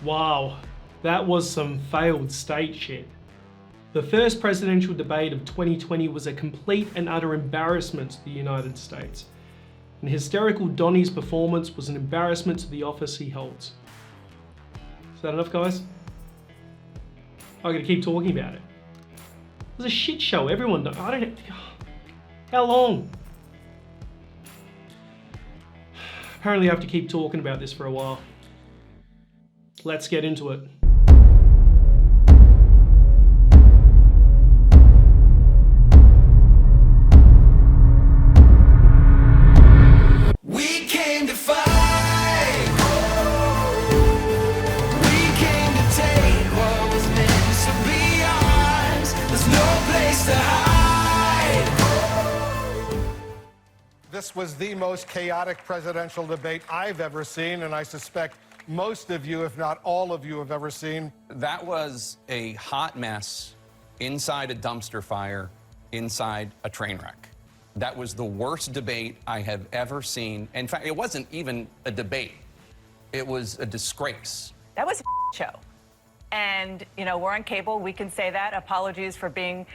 Wow, that was some failed state shit. The first presidential debate of 2020 was a complete and utter embarrassment to the United States. And hysterical Donnie's performance was an embarrassment to the office he holds. Is that enough, guys? I'm gonna keep talking about it. It was a shit show, everyone. I don't. How long? Apparently I have to keep talking about this for a while. Let's get into it. We came to fight. We came to take what was meant to be ours. There's no place to hide. This was the most chaotic presidential debate I've ever seen, and I suspect most of you, if not all of you, have ever seen. That was a hot mess inside a dumpster fire, inside a train wreck. That was the worst debate I have ever seen. In fact, it wasn't even a debate. It was a disgrace. That was a show. And, you know, we're on cable. We can say that. Apologies for being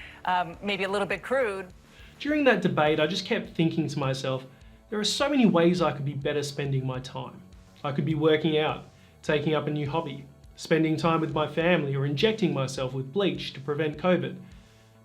maybe a little bit crude. During that debate, I just kept thinking to myself, there are so many ways I could be better spending my time. I could be working out, taking up a new hobby, spending time with my family, or injecting myself with bleach to prevent COVID.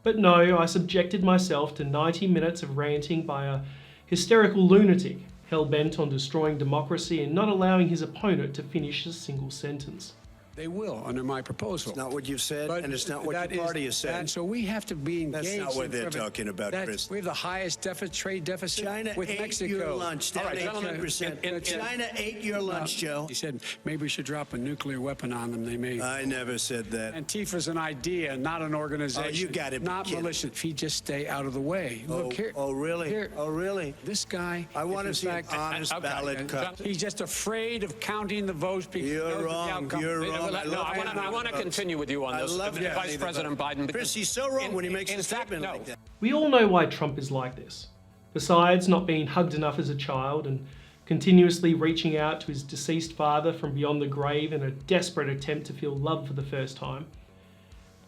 But no, I subjected myself to 90 minutes of ranting by a hysterical lunatic, hell-bent on destroying democracy and not allowing his opponent to finish a single sentence. They will, under my proposal. It's not what you've said, But and it's not what your party has said. And so we have to be engaged. That's not what they're in front of- talking about, Chris. We have the highest trade deficit China with ate Mexico. your lunch, down All right, gentlemen, 18%. China ate your lunch, Joe. He said maybe we should drop a nuclear weapon on them. They may. I never said that. Antifa's an idea, not an organization. Oh, you got it, Not kid. militia. If he just stay out of the way. Look here. Oh, really? Here, Oh, really? this guy. I want to in see an fact- honest ballot cut. He's just afraid of counting the votes because he knows You're the wrong. outcome. You're wrong. I want to continue with you on I this, love Vice President Biden. Chris, he's so wrong when he makes in a fact, statement no. like that. We all know why Trump is like this. Besides not being hugged enough as a child and continuously reaching out to his deceased father from beyond the grave in a desperate attempt to feel love for the first time,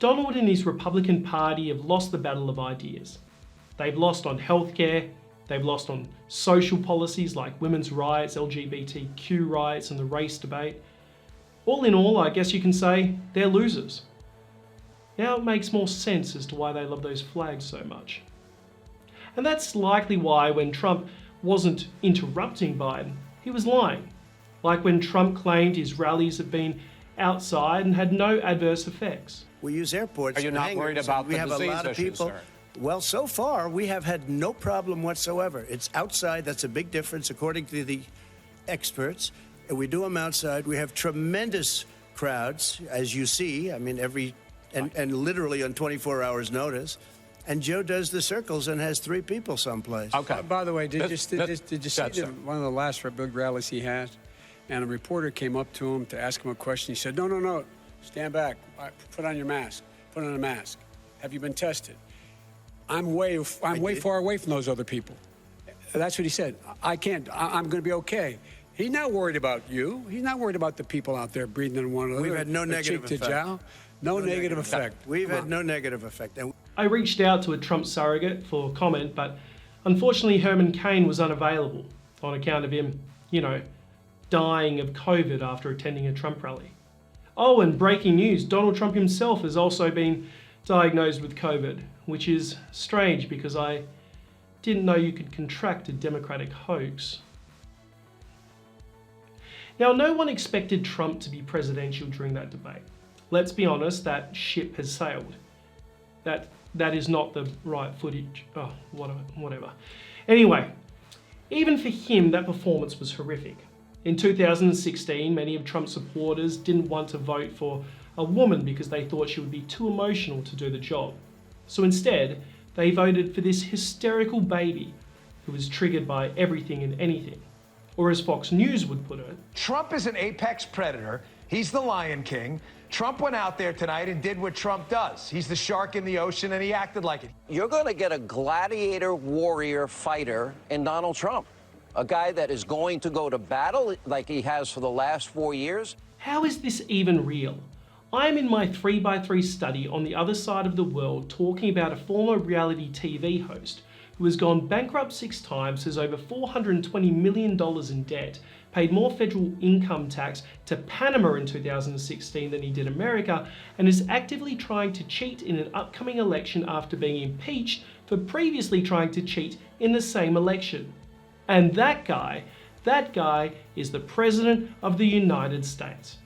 Donald and his Republican Party have lost the battle of ideas. They've lost on healthcare, they've lost on social policies like women's rights, LGBTQ rights, and the race debate. All in all, I guess you can say they're losers. Now it makes more sense as to why they love those flags so much. And that's likely why when Trump wasn't interrupting Biden, he was lying. Like when Trump claimed his rallies had been outside and had no adverse effects. We use airports. Are you for not hangars, worried and about we the have a disease lot of issue, people. sir? Well, so far, we have had no problem whatsoever. It's outside. That's a big difference, according to the experts. And we do them outside. We have tremendous crowds, as you see. I mean, and literally on 24 hours notice. And Joe does the circles and has 3 people someplace. Okay. By the way, did you see sir. one of the last big rallies he had? And a reporter came up to him to ask him a question. He said, no, stand back. Put on your mask. Put on a mask. Have you been tested? I'm way far away from those other people. That's what he said. I can't. I'm going to be okay. He's not worried about you. He's not worried about the people out there breathing in one another. We've had no negative cheek to effect. jowl. No negative effect. We've had no negative effect. And I reached out to a Trump surrogate for comment, but unfortunately Herman Cain was unavailable on account of him, dying of COVID after attending a Trump rally. Oh, and breaking news, Donald Trump himself has also been diagnosed with COVID, which is strange because I didn't know you could contract a Democratic hoax. Now, no one expected Trump to be presidential during that debate. Let's be honest, that ship has sailed. That is not the right footage. Oh, whatever. Anyway, even for him, that performance was horrific. In 2016, many of Trump's supporters didn't want to vote for a woman because they thought she would be too emotional to do the job. So instead, they voted for this hysterical baby who was triggered by everything and anything. Or as Fox News would put it, Trump is an apex predator. He's the Lion King. Trump went out there tonight and did what Trump does. He's the shark in the ocean, and he acted like it. You're going to get a gladiator warrior fighter in Donald Trump, a guy that is going to go to battle like he has for the last 4 years. How is this even real? I am in my 3x3 study on the other side of the world talking about a former reality TV host who has gone bankrupt 6 times, has over $420 million in debt, paid more federal income tax to Panama in 2016 than he did America, and is actively trying to cheat in an upcoming election after being impeached for previously trying to cheat in the same election. And that guy is the President of the United States.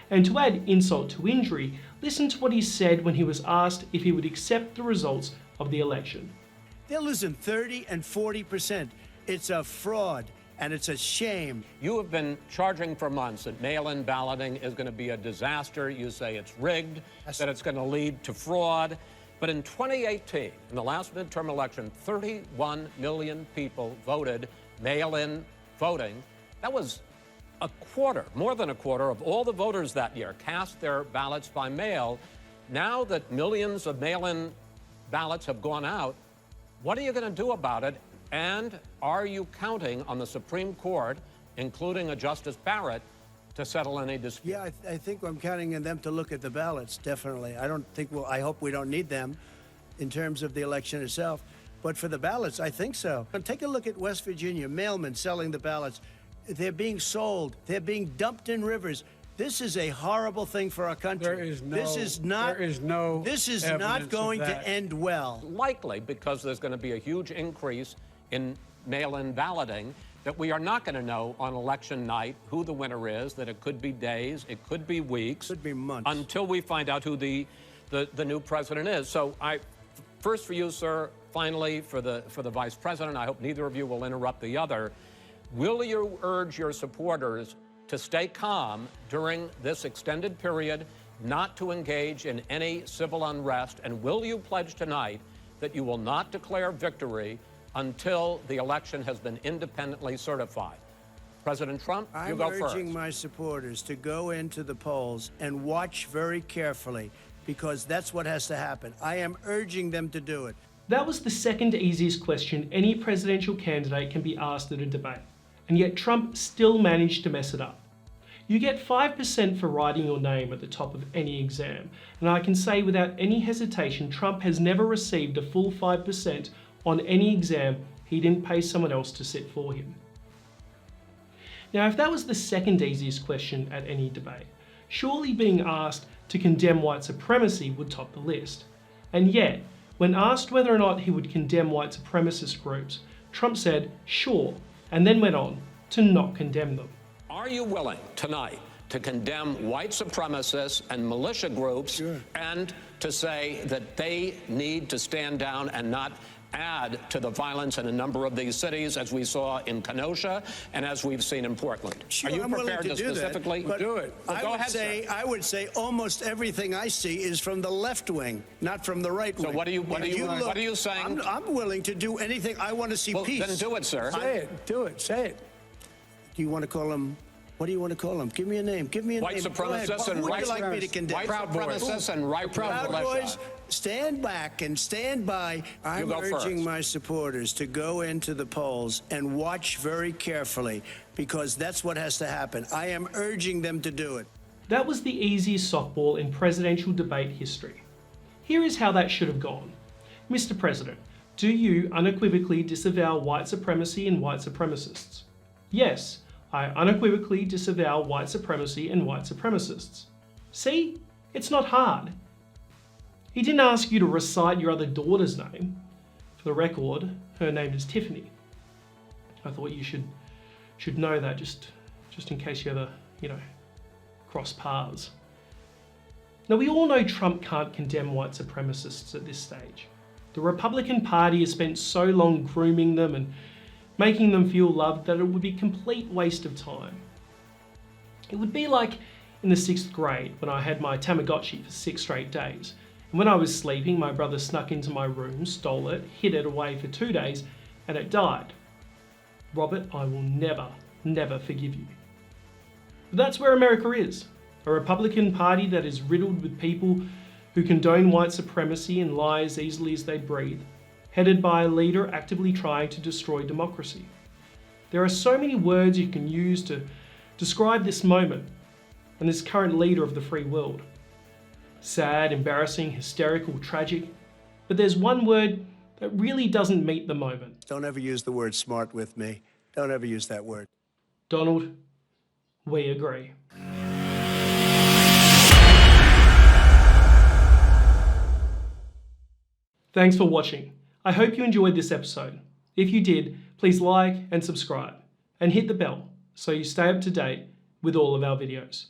And to add insult to injury, listen to what he said when he was asked if he would accept the results of the election. They're losing 30 and 40%. It's a fraud, and it's a shame. You have been charging for months that mail-in balloting is going to be a disaster. You say it's rigged, that it's going to lead to fraud. But in 2018, in the last midterm election, 31 million people voted mail-in voting. That was a quarter, more than a quarter of all the voters that year cast their ballots by mail. Now that millions of mail-in ballots have gone out, what are you going to do about it? And are you counting on the Supreme Court, including a Justice Barrett, to settle any dispute? Yeah, I think I'm counting on them to look at the ballots, definitely. I hope we don't need them in terms of the election itself. But for the ballots, I think so. But take a look at West Virginia, mailmen selling the ballots. They're being sold. They're being dumped in rivers. This is a horrible thing for our country. This is not going to end well. Likely, because there's going to be a huge increase in mail-in balloting, that we are not going to know on election night who the winner is, that it could be days, it could be weeks. Could be months. Until we find out who the new president is. So first for you, sir, finally for the vice president, I hope neither of you will interrupt the other. Will you urge your supporters to stay calm during this extended period, not to engage in any civil unrest? And will you pledge tonight that you will not declare victory until the election has been independently certified? President Trump, you go first. I'm urging my supporters to go into the polls and watch very carefully, because that's what has to happen. I am urging them to do it. That was the second easiest question any presidential candidate can be asked at a debate, and yet Trump still managed to mess it up. You get 5% for writing your name at the top of any exam, and I can say without any hesitation, Trump has never received a full 5% on any exam he didn't pay someone else to sit for him. Now, if that was the second easiest question at any debate, surely being asked to condemn white supremacy would top the list. And yet, when asked whether or not he would condemn white supremacist groups, Trump said, sure, and then went on to not condemn them. Are you willing tonight to condemn white supremacists and militia groups and to say that they need to stand down and not add to the violence in a number of these cities, as we saw in Kenosha and as we've seen in Portland? Sure, are you I'm prepared willing to do specifically that, do it? Well, go ahead, I would say almost everything I see is from the left wing, not from the right wing. So what are you saying? I'm willing to do anything. I want to see peace. Then do it, sir. Say it. Do it. Say it. Do you want to call them? What do you want to call them? Give me a name. Give me a white name. Supremacists and white supremacists and right Proud Boys, stand back and stand by. I'm urging my supporters to go into the polls and watch very carefully, because that's what has to happen. I am urging them to do it. That was the easiest softball in presidential debate history. Here is how that should have gone. Mr. President, do you unequivocally disavow white supremacy and white supremacists? Yes, I unequivocally disavow white supremacy and white supremacists. See? It's not hard. He didn't ask you to recite your other daughter's name. For the record, her name is Tiffany. I thought you should know that just in case you ever, cross paths. Now, we all know Trump can't condemn white supremacists at this stage. The Republican Party has spent so long grooming them and making them feel loved that it would be a complete waste of time. It would be like in the 6th grade when I had my Tamagotchi for 6 straight days. And when I was sleeping, my brother snuck into my room, stole it, hid it away for 2 days, and it died. Robert, I will never forgive you. But that's where America is. A Republican Party that is riddled with people who condone white supremacy and lie as easily as they breathe, headed by a leader actively trying to destroy democracy. There are so many words you can use to describe this moment. and this current leader of the free world. Sad, embarrassing, hysterical, tragic, but there's one word that really doesn't meet the moment. Don't ever use the word smart with me. Don't ever use that word. Donald, we agree. Thanks for watching. I hope you enjoyed this episode. If you did, please like and subscribe, and hit the bell so you stay up to date with all of our videos.